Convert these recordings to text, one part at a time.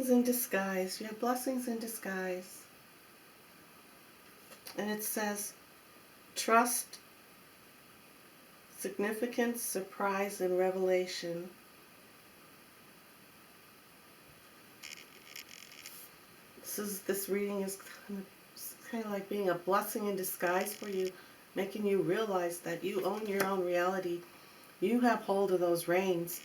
blessings in disguise. You have blessings in disguise. And it says, trust, significance, surprise, and revelation. This reading is kind of like being a blessing in disguise for you, making you realize that you own your own reality. You have hold of those reins,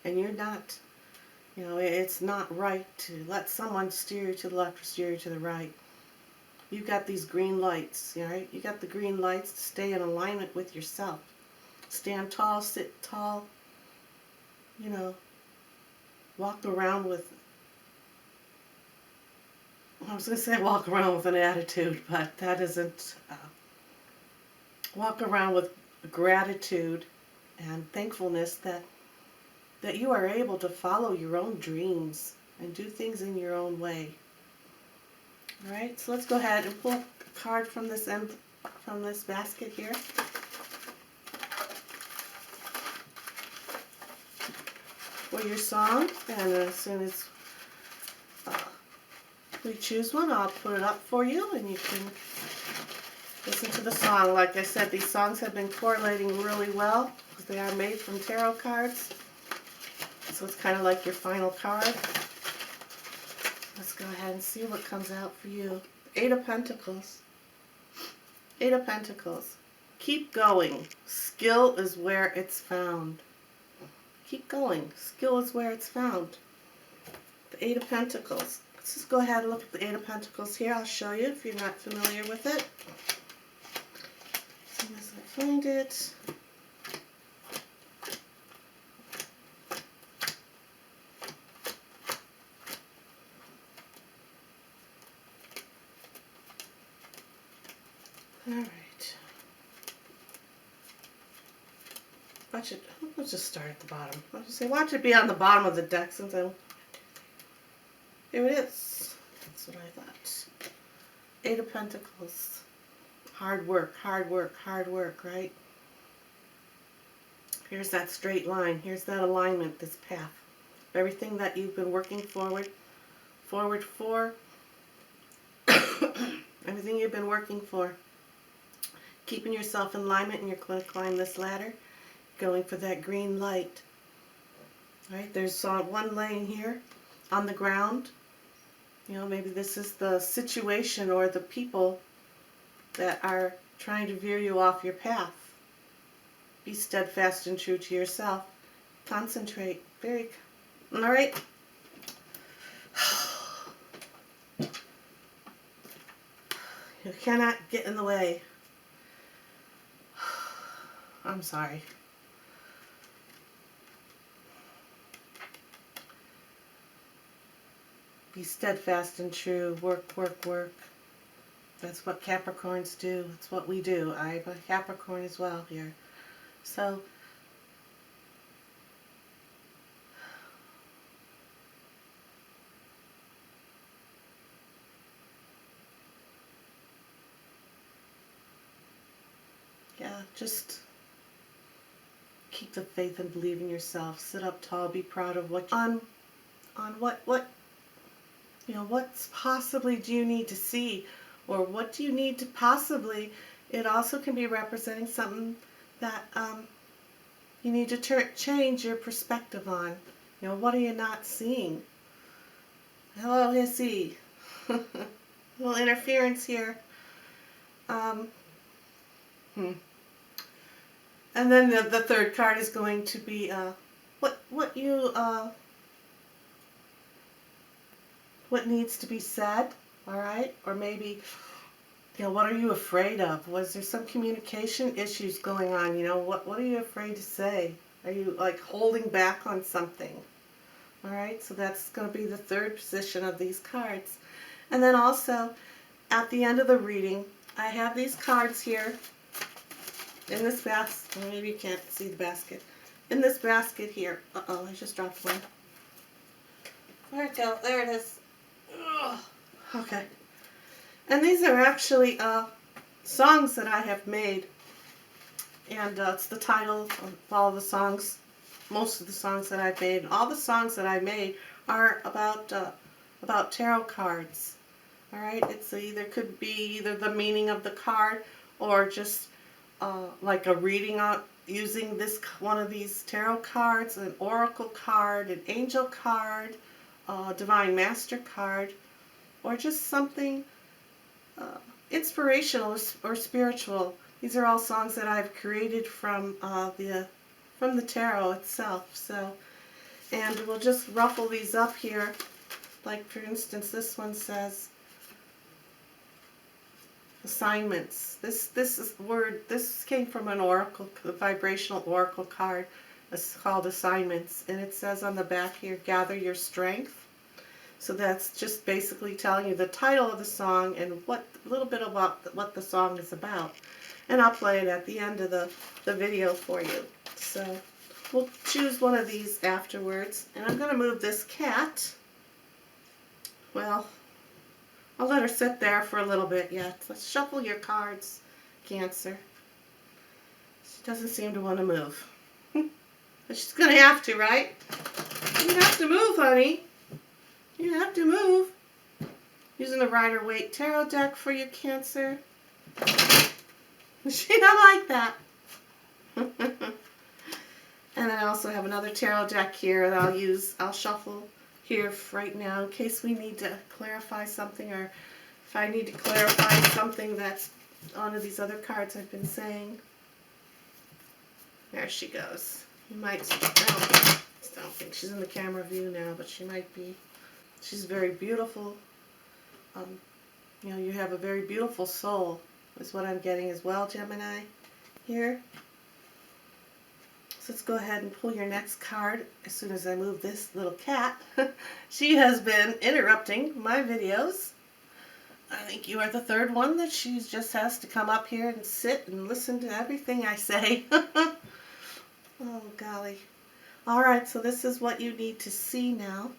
and you're not, it's not right to let someone steer you to the left or steer you to the right. You've got these green lights, right? You got the green lights to stay in alignment with yourself. Stand tall, sit tall, walk around with, I was going to say walk around with an attitude, but that isn't, walk around with gratitude and thankfulness that you are able to follow your own dreams and do things in your own way. All right, so let's go ahead and pull a card from this basket here. For your song, and as soon as we choose one, I'll put it up for you, and you can listen to the song. Like I said, these songs have been correlating really well because they are made from tarot cards. So it's kind of like your final card. Let's go ahead and see what comes out for you. Eight of Pentacles. Eight of Pentacles. Keep going. Skill is where it's found. Keep going. Skill is where it's found. The Eight of Pentacles. Let's just go ahead and look at the Eight of Pentacles here. I'll show you if you're not familiar with it. As soon as I find it. Alright. Let's just start at the bottom. I'll just say, watch it be on the bottom of the deck since I'm... Here it is. That's what I thought. Eight of Pentacles. Hard work, hard work, hard work, right? Here's that straight line. Here's that alignment, this path. Everything that you've been working forward for. Everything you've been working for. Keeping yourself in alignment, and you're going to climb this ladder. Going for that green light. All right, there's one laying here on the ground. Maybe this is the situation or the people that are trying to veer you off your path. Be steadfast and true to yourself. Concentrate. All right. You cannot get in the way. I'm sorry. Be steadfast and true. Work, work, work. That's what Capricorns do. That's what we do. I'm a Capricorn as well here. So, yeah, just keep the faith and believe in yourself. Sit up tall. Be proud of what on what possibly do you need to see, or what do you need to possibly. It also can be representing something that you need to change your perspective on. What are you not seeing? Hello, Hissy. A little interference here. And then the third card is going to be what needs to be said, all right? Or maybe, what are you afraid of? Was there some communication issues going on? What are you afraid to say? Are you like holding back on something? All right, so that's going to be the third position of these cards. And then also, at the end of the reading, I have these cards here in this basket. Maybe you can't see the basket. In this basket here. Uh-oh, I just dropped one. Where'd it go? There it is. Ugh. Okay. And these are actually songs that I have made. And it's the title of all the songs, most of the songs that I've made. All the songs that I made are about tarot cards. All right, it's either could be either the meaning of the card or just like a reading on using this one of these tarot cards, an oracle card, an angel card, divine master card, or just something inspirational or spiritual. These are all songs that I've created from the tarot itself. So, and we'll just ruffle these up here. Like for instance, this one says assignments. This came from an oracle, a vibrational oracle card. It's called assignments, and it says on the back here, gather your strength. So that's just basically telling you the title of the song and a little bit about what the song is about. And I'll play it at the end of the video for you. So we'll choose one of these afterwards. And I'm going to move this cat. Well, I'll let her sit there for a little bit yet. Let's shuffle your cards, Cancer. She doesn't seem to want to move. But she's going to have to, right? You have to move, honey. You have to move. Using the Rider-Waite Tarot deck for you, Cancer. She don't like that. And I also have another tarot deck here that I'll shuffle here right now in case we need to clarify something, or if I need to clarify something that's on these other cards I've been saying. There she goes. You might, I don't think she's in the camera view now, but she might be. She's very beautiful. You know, you have a very beautiful soul, is what I'm getting as well, Gemini, here. So let's go ahead and pull your next card as soon as I move this little cat. She has been interrupting my videos. I think you are the third one that she just has to come up here and sit and listen to everything I say. Oh, golly. All right, so this is what you need to see now.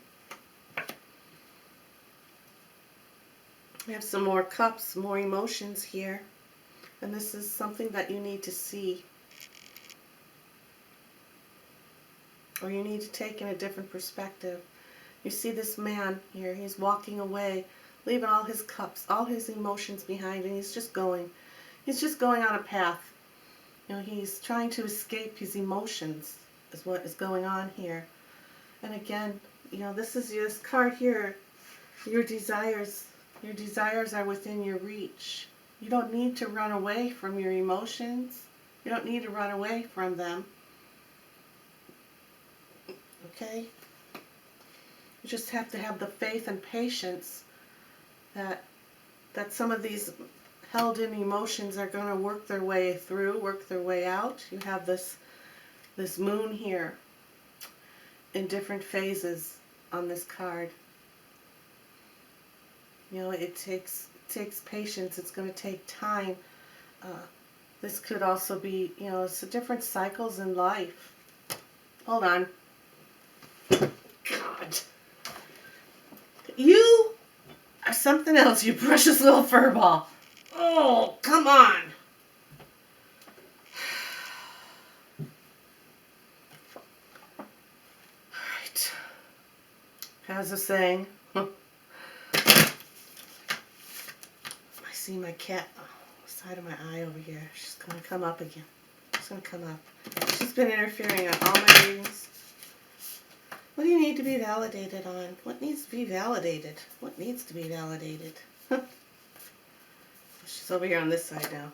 We have some more cups, more emotions here. And this is something that you need to see. Or you need to take in a different perspective. You see this man here, he's walking away, leaving all his cups, all his emotions behind, and he's just going. He's just going on a path. You know, he's trying to escape his emotions, is what is going on here. And again, you know, this card here, your desires are within your reach. You don't need to run away from your emotions. You don't need to run away from them. Okay? You just have to have the faith and patience that some of these held in emotions are going to work their way through, work their way out. You have this moon here in different phases on this card. You know, it takes patience. It's going to take time. This could also be, you know, it's different cycles in life. Hold on. God. You are something else, you precious little furball. Oh, come on. Alright. How's the saying? I see my cat on the side of my eye over here. She's going to come up again. She's going to come up. She's been interfering on all my readings. What do you need to be validated on? What needs to be validated? What needs to be validated? She's over here on this side now.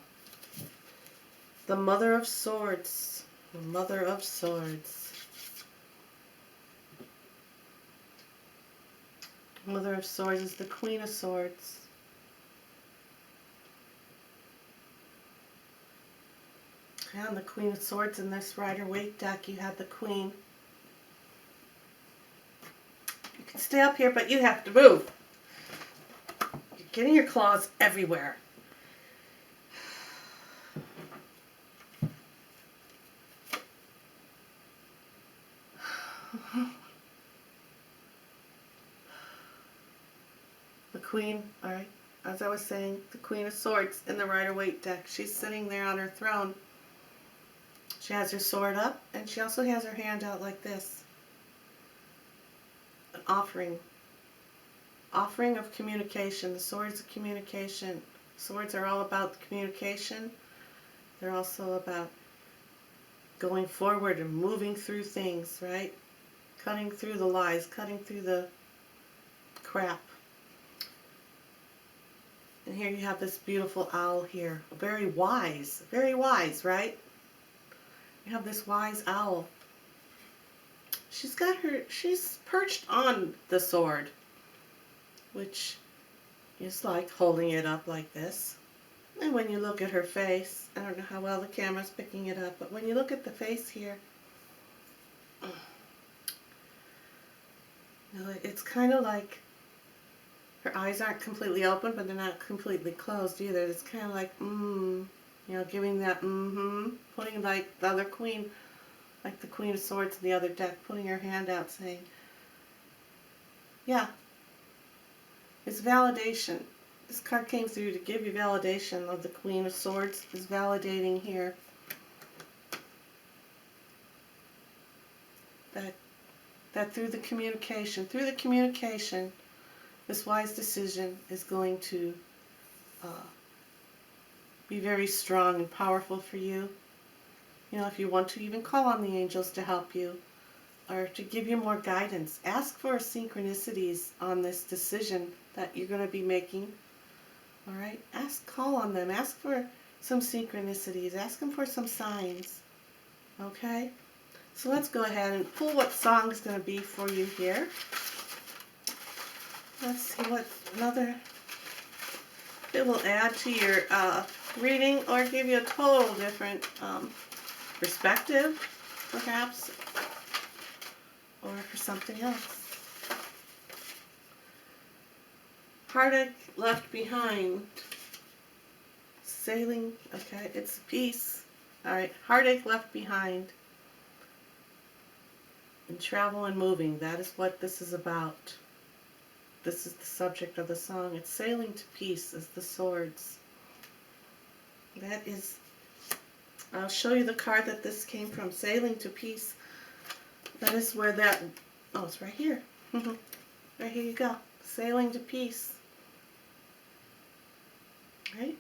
The Mother of Swords. The Mother of Swords. Mother of Swords is the Queen of Swords. And the Queen of Swords in this Rider-Waite deck, you have the Queen. You can stay up here, but you have to move. You're getting your claws everywhere. The Queen, alright, as I was saying, the Queen of Swords in the Rider-Waite deck. She's sitting there on her throne. She has her sword up, and she also has her hand out like this. offering. Offering of communication. The swords of communication. Swords are all about communication. They're also about going forward and moving through things, right? Cutting through the lies, cutting through the crap. And here you have this beautiful owl here. Very wise, right? You have this wise owl. She's perched on the sword, which is like holding it up like this. And when you look at her face, I don't know how well the camera's picking it up, but when you look at the face here, it's kind of like her eyes aren't completely open, but they're not completely closed either. It's kind of like, giving that putting like the other queen, like the Queen of Swords in the other deck, putting her hand out saying, yeah, it's validation. This card came through to give you validation of the Queen of Swords. Is validating here that through the communication, this wise decision is going to be very strong and powerful for you. You know, if you want to, even call on the angels to help you or to give you more guidance. Ask for synchronicities on this decision that you're going to be making. All right? Call on them. Ask for some synchronicities. Ask them for some signs. Okay? So let's go ahead and pull what song is going to be for you here. Let's see what another it will add to your reading or give you a total different perspective, perhaps, or for something else. Heartache left behind. Sailing, okay, it's peace. All right, heartache left behind. And travel and moving, that is what this is about. This is the subject of the song. It's sailing to peace as the swords. That is, I'll show you the card that this came from. Sailing to peace. That is where that, oh, it's right here. Right here you go. Sailing to peace. Right?